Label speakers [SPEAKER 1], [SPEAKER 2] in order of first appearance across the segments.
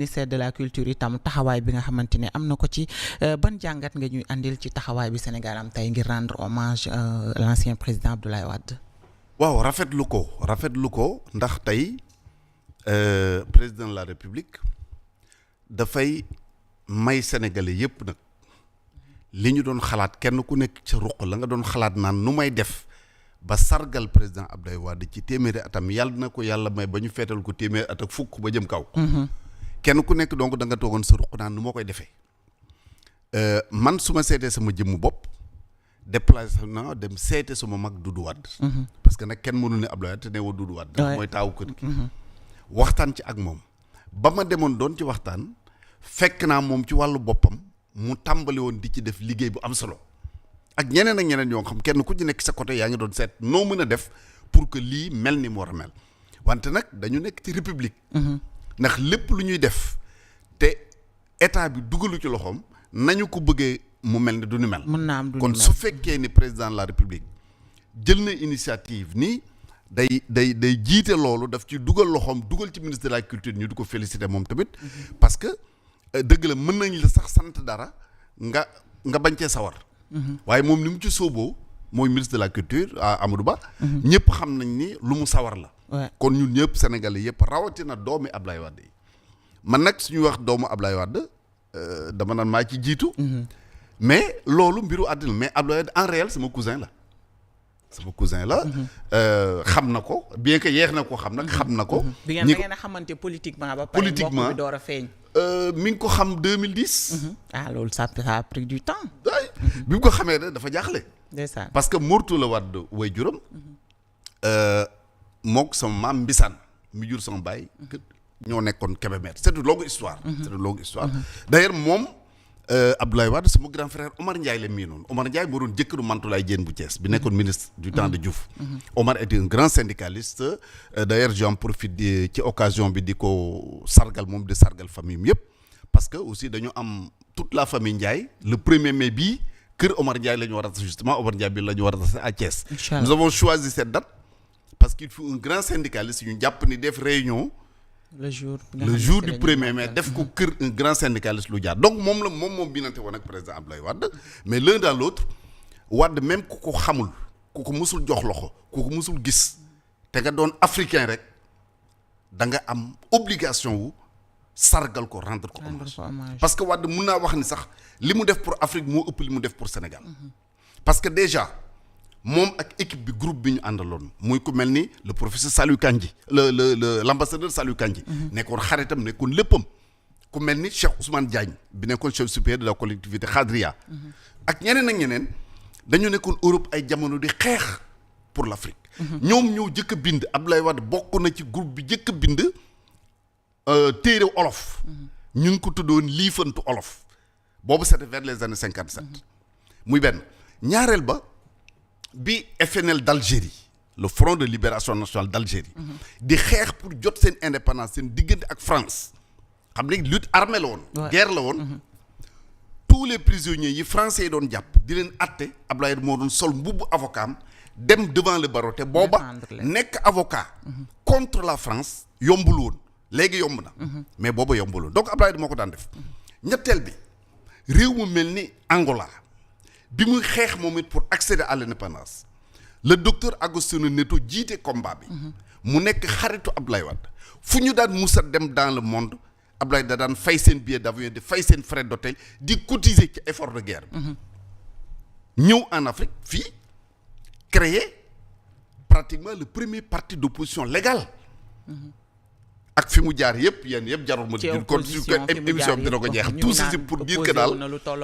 [SPEAKER 1] ministère de la culture itam taxawaay bi nga xamante ne am na ko ci ban jàngat nga ñuy andil ci taxawaay bi Sénégal am tey ngir rendre hommage l'ancien président Abdoulaye Wade.
[SPEAKER 2] waaw rafetlu ko ndax tey président de la République dafay may sénégalais yépp nag li ñu doon xalaat kenn ku nekk ci ruq la nga doon xalaat naan nu may def ba sargal président Abdoulaye Wade ci téeméeri atam yàlla na ko yàlla may ba ñu feetal ko téeméeri at ak fukk ba jëm kaw. kenn ku nekk donc da nga toogoon sa ruq naan nu ma koy defee man su ma seetee sama jëmmu bopp déplacé na dem seete sama mag Doudou Wade. parce que nag kenn mënu ne Abdoulaye Wade te ne woo Doudou Wade. mooy taawu kër gi. waxtaan ci ak moom ba ma demoon doon ci waxtaan fekk naa moom ci wàllu boppam mu tàmbali woon di ci def liggéey bu am solo ak ñeneen yoo xam kenn ku ci nekk sa côté yaa ngi doon seet noo mën a def pour que lii mel ni mu war a mel wante nag dañu nekk ci république. ndax lépp lu ñuy def te état bi dugalu ci loxoom nañu ko bëggee mu mel ni du ni mel.
[SPEAKER 1] mën naa am du ni
[SPEAKER 2] kon
[SPEAKER 1] mel.
[SPEAKER 2] su fekkee ni président de la république jël na initiative nii day jiite loolu daf ci dugal loxoom dugal ci ministre de la culture ñu di ko féliciter moom tamit. parce que dëgg la mën nañ la sax sant dara nga bañ cee sawar. waaye moom ni mu ci sooboo mooy ministre de la culture Amadou Ba. ñëpp xam nañ ni lu mu sawar la. kon ñun ñëpp sénégalais yëpp rawatina doomi Ablaye Wade yi man nag suñuy wax doomu Ablaye Wade dama naan maa ci jiitu. mais loolu mbiru àddina mais Ablaye Wade en réel sama cousin la. xam na ko bien que yeex na ko xam nag xam na ko.
[SPEAKER 1] bi ngeen a xamante politiquement ba pare mbokk bi door a feeñ.
[SPEAKER 2] mi ngi ko xam 2010.
[SPEAKER 1] loolu ça a pris du temps.
[SPEAKER 2] bi mu ko xamee rek dafa jaaxle.
[SPEAKER 1] ndeysaan
[SPEAKER 2] parce que Mourtou la Wade way juram. mook sama maam Mbisaan mi jur sama baay ñoo nekkoon Kébémer c'est une longue histoire. D'ailleurs moom Abdoulaye Wade sama grand frère Omar Ndiaye la miinoon Omar Ndiaye moo doon jëkkëru Mantoulaye Diène bu Thiès bi nekkoon ministre du temps de Diouf. Omar était un grand syndicaliste. D'ailleurs j'en profite ci occasion bi di ko sargal moom di sargal famille mi yëpp parce que aussi dañu am toute la famille Ndiaye le 1er mai bii kër Omar Ndiaye la ñu war a justement Omar Ndiaye bi la ñu war a à Thiès. Nous avons choisi cette date parce qu'il faut un grand syndicaliste ñu jàpp ni def réunion le jour du 1er mai def ko kër un grand syndicaliste lu jaar donc moom binante woon ak président Abdoulaye Wade mais l'un dans l'autre Wade même ku ko xamul ku ko musul jox loxo ku ko musul gis te nga doon africain rek da nga am obligation wu sargal ko rendre ko hommage parce que Wade mun naa wax ni sax li mu def pour Afrique moo ëpp li mu def pour Sénégal parce que déjà moom ak équipe bi groupe bi ñu àndaloon muy ku mel ni le professeur Saliou Kandji l'ambassadeur Saliou Kandji nekkoon xaritam nekkoon léppam ku mel ni Cheikh Ousmane Diagne bi nekkoon chef supérieur de la collectivité Khadria ak ñeneen dañu nekkoon Europe ay jamono di xeex pour l'Afrique ñoom ñoo jëkk a bind Abdoulaye Wade bokk na ci groupe bi jëkk a bind téere olof ñu ngi ko tuddoon liifantu olof boobu c'était vers les années 57 muy benn ñaareel ba bi FNL d'Algérie le Front de libération nationale d'Algérie di xeex pour jot seen indépendance seen diggante ak France xam ne lutte armée la woon guerre la woon tous les prisonniers yi français yi doon jàpp di leen atte Abdoulaye moo doon sol mbubbu avocat am dem devant le barreau te booba nekk avocat contre la France yombul woon léegi yomb na mais booba yombul woon donc Abdoulaye moo ko daan def ñetteel bi réew mu mel ni Angola bi muy xeex moom it pour accéder à l'indépendance le docteur Agostinho Neto jiite combat bi mu nekk xaritu Abdoulaye Wade fu ñu daan musa dem dans le monde Abdoulaye da daan fay seen billet d'avion di fay seen frais d'hôtel di cotiser ci effort de guerre bi ñëw en Afrique fii créer pratiquement le premier parti d'opposition légal ak fi mu jaar yëpp jarul ma di kon su ko émission bi dina ko jeex tout ceci pour dire que daal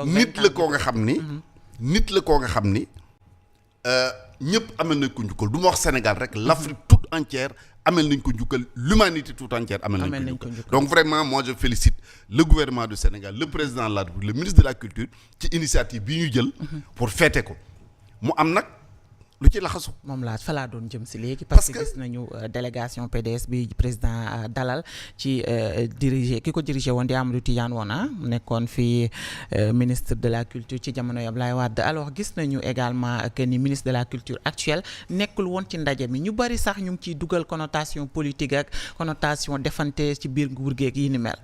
[SPEAKER 2] nit la koo nga xam ni ñëpp amel nañ ko njukkal du ma wax Sénégal rek l'Afrique toute entière amel nañ ko njukkal l'humanité toute entière amel nañ ko njukkal donc vraiment moi je félicite le gouvernement du Sénégal le président de la République le ministre de la culture ci initiative bi ñu jël pour fêter ko mu am nag lu ci laxasu
[SPEAKER 1] moom fa laa doon jëm si léegi parce que gis nañu délégation PDS bi président dalal ci ki ko dirigé woon di Amadou Tidiane Wona nekkoon fii ministre de la culture ci jamono Abdoulaye Wade alors gis nañu également que ni ministre de la culture actuel nekkul woon ci ndaje mi ñu bari sax ñu ngi ciy dugal connotation politique ak connotation defante ci biir nguur geeg yi ni mel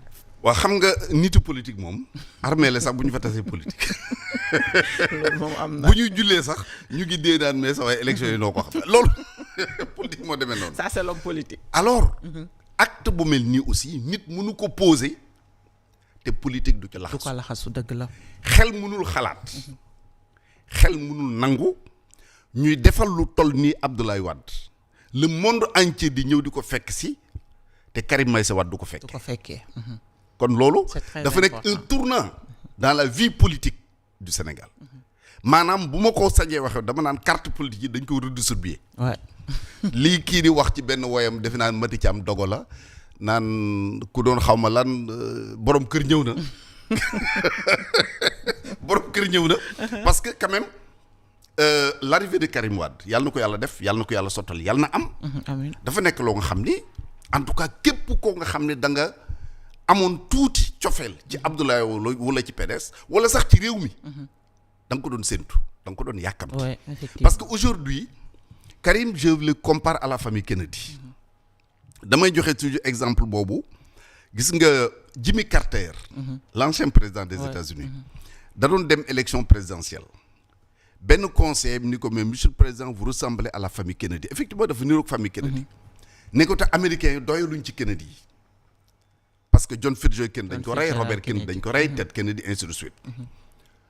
[SPEAKER 2] waaw xam nga nitu politique moom armée la sax bu ñu fa tasee politique.
[SPEAKER 1] loolu moom am na
[SPEAKER 2] bu ñuy jullee sax ñu ngi dee daan mais sa waaye élection yi noo ko xam loolu politique moo demee noonu.
[SPEAKER 1] ça c'est l'homme politique.
[SPEAKER 2] alors acte bu mel nii aussi nit mënu ko poser te politique du ci laxasu.
[SPEAKER 1] du ko laxasu dëgg la.
[SPEAKER 2] xel mënul xalaat. xel mënul nangu ñuy defal lu toll nii Abdoulaye Wade le monde entier di ñëw di ko fekk si te Karim Meïssa Wade du ko fekkee.
[SPEAKER 1] du ko fekkee.
[SPEAKER 2] kon loolu dafa nekk
[SPEAKER 1] important.
[SPEAKER 2] un tournant dans la vie politique du Sénégal maanaam bu ma ko sañee waxee dama naan carte politique yi dañ ko redistribuer.
[SPEAKER 1] Ouais.
[SPEAKER 2] lii kii di wax ci benn woyam defe naan Mati Thiam dogo la naan ku doon xaw ma lan borom kër ñëw na borom kër ñëw na parce que quand même l'arrivée de Karim Wade yàlla na ko yàlla def yàlla na ko yàlla sottal yàlla na am.
[SPEAKER 1] amiin
[SPEAKER 2] dafa nekk loo nga xam ni en tout cas képp koo nga xam ne da nga amoon tuuti cofeel ci Abdoulaye wala ci PDS wala sax ci réew mi da nga ko doon séntu da nga ko doon yàkkamti.
[SPEAKER 1] ouais, effectivement.
[SPEAKER 2] parce que aujourd'hui Karim je le compare à la famille Kennedy. damay joxe toujours exemple boobu gis nga Jimmy Carter. l'ancien président des États-Unis da doon dem élection présidentielle benn conseiller ni ko mais monsieur le président vous ressemblez à la famille Kennedy effectivement dafa niroog famille Kennedy. ne ko te américains yi doyaluñ ci Kennedy yi parce que John Fitzgerald Kennedy dañ ko rey Robert Kennedy dañ ko rey Ted Kennedy ainsi de suite.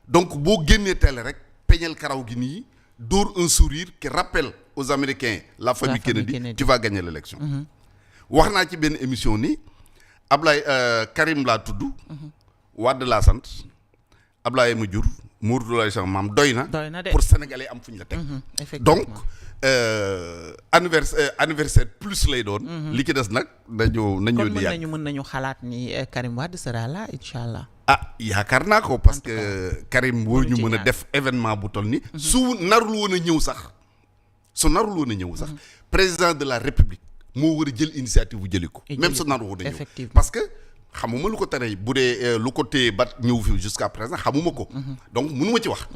[SPEAKER 2] donc boo génnee télé rek peñel karaw gi nii dóor un sourire qui rappelle aux Américains la famille Kennedy tu vas gagner l'élection. wax naa ci benn émission ni Ablaye Karim laa tudd. Wade laa sant Ablaye ma jur Mourdoulaye sama maam doy na pour sénégalais am fu ñu la teg. donc anniversaire plus lay doon. li ci des nag nañu di yàgg.
[SPEAKER 1] mën nañu xalaat ni Karim Wade sera là incha allah.
[SPEAKER 2] ah yaakaar naa ko parce que Karim woo ñu mën a def événement bu toll ni su narul woon a ñëw sax président de la République moo war a jël initiative bu jëli ko même su narul woon a ñëw parce que xamuma lu ko tere bu dee lu ko téye ba ñëw fi jusqu'à présent xamuma ko donc mënuma ci wax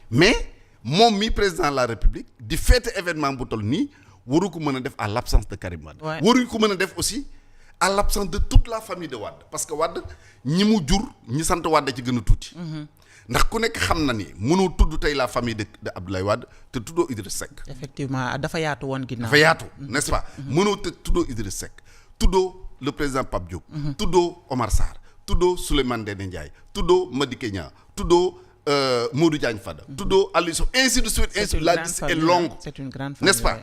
[SPEAKER 2] mais moom mi président de la République di fête événement bu toll nii waru ko mën a def à l'absence de Karim Wade waruñu ko mën a def aussi à l'absence de toute la famille de Wade parce que Wade ñi mu jur ñi sant Wade ci gën a tuuti ndax ku nekk xam na ni mënoo tudd tey la famille de Abdoulaye Wade te tuddoo Idriss Seck.
[SPEAKER 1] effectivement dafa yaatu woon ginnaaw.
[SPEAKER 2] dafa yaatu n'est-ce pas. mënoo te tuddoo Idriss Seck tuddoo le président Pape Diop. tuddoo Omar Sarr tuddoo Souleymane Ndéné Ndiaye tuddoo Madické Niang tuddoo Modou Diagne Fada. tuddoo Aliou Sow ainsi de suite. ainsi la liste est longue.
[SPEAKER 1] c'est une grande famille,
[SPEAKER 2] n'est-ce pas.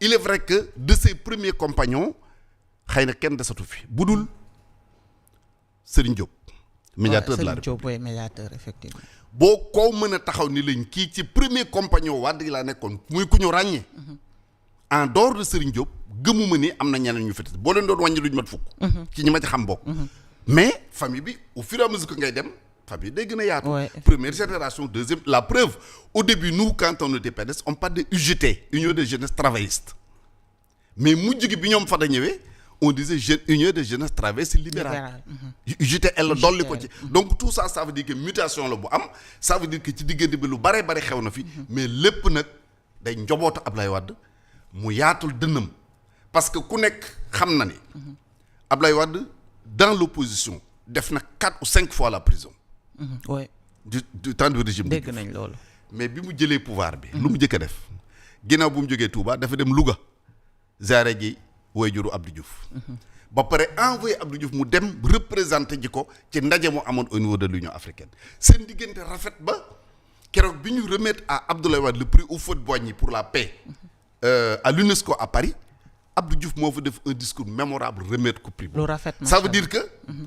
[SPEAKER 2] il est vrai que de ses premiers compagnons xëy na kenn desatu fi budul Serigne Diop. médiateur de la République
[SPEAKER 1] Diop médiateur effectivement.
[SPEAKER 2] boo koo mën a taxaw ni lañ kii ci premier compagnon Wade yi laa nekkoon muy ku ñu ràññee. en dehors de Serigne Diop gëmuma ni am na ñeneen ñu fi des boo leen doon wàññi luñ mat fukk. ci ñi ma ci xam bokk. mais famille bi au fur et à mesure que ngay dem famille day gën a yaatu. première génération deuxième la preuve au début nous quand on était PDS on parle de UGT Union de jeunesse travailliste mais mujj gi bi ñoom fa da ñëwee. on disait union de jeunesse travailliste libérale. UJTL dolli ko ci. donc tout ça ça veut dire que mutation la bu am ça veut dire que ci diggante bi lu bare bare xew na fi. mais lépp nag day njobootu Ablaye Wade mu yaatul dënnam parce que ku nekk xam na ni. Ablaye Wade dans l'opposition def na 4 ou 5 fois la prison.
[SPEAKER 1] oui.
[SPEAKER 2] du temps du régime.
[SPEAKER 1] dégg nañ loolu.
[SPEAKER 2] mais bi mu jëlee pouvoir bi. lu mu njëkk a def. ginnaaw bu mu jógee Touba dafa dem Louga. ziare ji. way juru Abdou Diouf ba pare envoyé Abdou Diouf mu dem représenté ji ko ci ndaje mu amoon au niveau de l'Union africaine seen diggante rafet ba keroog bi ñu remettre à Abdoulaye Wade le prix Houphouët-Boigny pour la paix à l'UNESCO à Paris Abdou Diouf moo fa def un discours mémorable remettre ko prix
[SPEAKER 1] lu rafet
[SPEAKER 2] ça veut dire que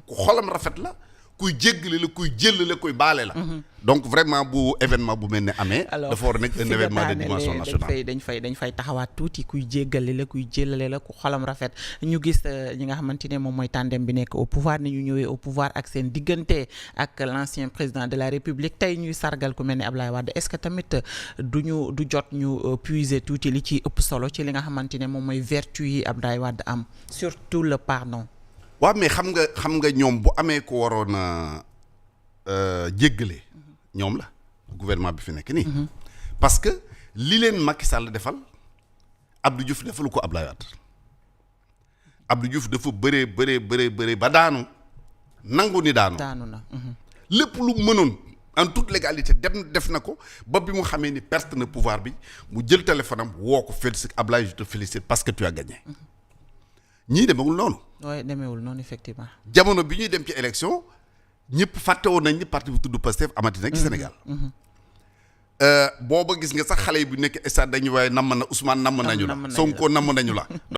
[SPEAKER 2] ku xolam rafet la kuy jéggale la kuy jëllale kuy baale la donc vraiment bu événement bu mel ne amee dafa war a nekk un événement de dimension nationale
[SPEAKER 1] dañ fay taxawaat tuuti kuy jéggale la kuy jëllale la ku xolam rafet ñu gis ñi nga xamante ne moom mooy tandem bi nekk au pouvoir ni ñu ñëwee au pouvoir ak seen diggante ak l'ancien président de la République tey ñuy sargal ku mel ne Ablaye Wade est-ce que tamit du jot ñu puiser tuuti li ci ëpp solo ci li nga xamante ne moom mooy vertu yi Ablaye Wade am surtout le pardon.
[SPEAKER 2] waaw mais xam nga ñoom bu amee ko waroon a jéggale ñoom la gouvernement bi fi nekk nii. parce que li leen Macky Sall defal Abdou Diouf defalu ko Ablaye Wade Abdou Diouf dafa bëree ba daanu nangu ni daanu
[SPEAKER 1] na.
[SPEAKER 2] lépp lu mënoon en toute légalité def na ko ba bi mu xamee ni perte na pouvoir bi mu jël téléphone am woo ko félicite Ablaye, je te félicite parce que tu as gagné ñii demewul noonu.
[SPEAKER 1] waaye demeewul noonu effectivement.
[SPEAKER 2] jamono bi ñuy dem ci élection ñëpp fàtte woon nañ ni parti bu tudd Pastef amati na ci Sénégal. booba gis nga sax xale yi bu nekk stade dañuy waaye namm na Ousmane namm nañu la Sonko namm nañu la